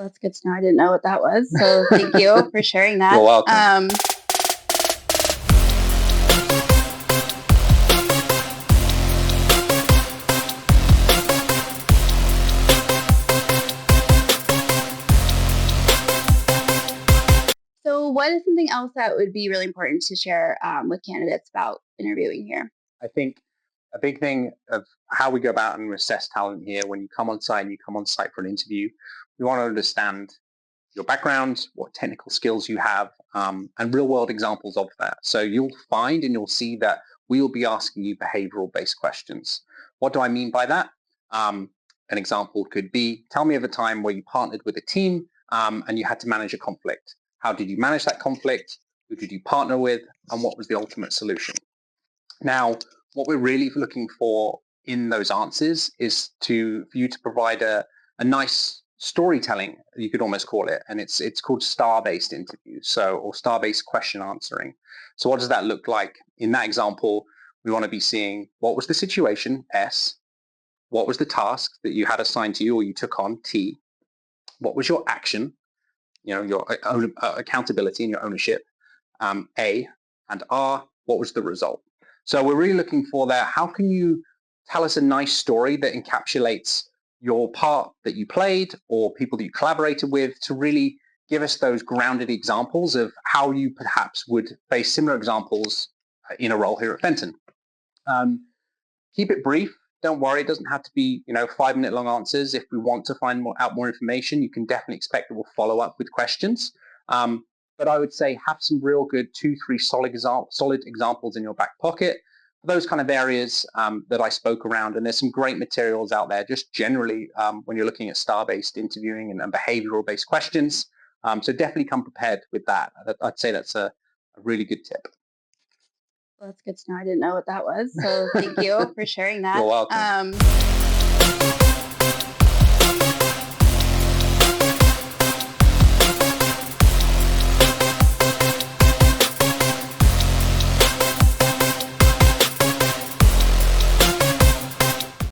Well, that's good to know. I didn't know what that was. So thank you for sharing You're that. welcome. So, what is something else that would be really important to share with candidates about interviewing here? I think a big thing of how we go about and assess talent here, when you come on site and you come on site for an interview, we want to understand your background, what technical skills you have, and real world examples of that. So you'll find and you'll see that we'll be asking you behavioral based questions. What do I mean by that? An example could be, tell me of a time where you partnered with a team and you had to manage a conflict. How did you manage that conflict? Who did you partner with? And what was the ultimate solution? Now, what we're really looking for in those answers is for you to provide a nice storytelling, you could almost call it, and it's called STAR-based interviews, or STAR-based question answering. So what does that look like? In that example, we want to be seeing what was the situation, S, what was the task that you had assigned to you or you took on, T, what was your action, your own accountability and your ownership, A, and R, what was the result? So we're really looking for that. How can you tell us a nice story that encapsulates your part that you played or people that you collaborated with, to really give us those grounded examples of how you perhaps would face similar examples in a role here at Fenton. Keep it brief. Don't worry, it doesn't have to be 5-minute long answers. If we want to find out more information, you can definitely expect that we'll follow up with questions. But I would say have some real good 2-3 solid examples in your back pocket for those kind of areas that I spoke around. And there's some great materials out there just generally when you're looking at STAR-based interviewing and behavioral-based questions. So definitely come prepared with that. I'd say that's a really good tip. Well, that's good to know. I didn't know what that was. So thank you for sharing that. You're welcome.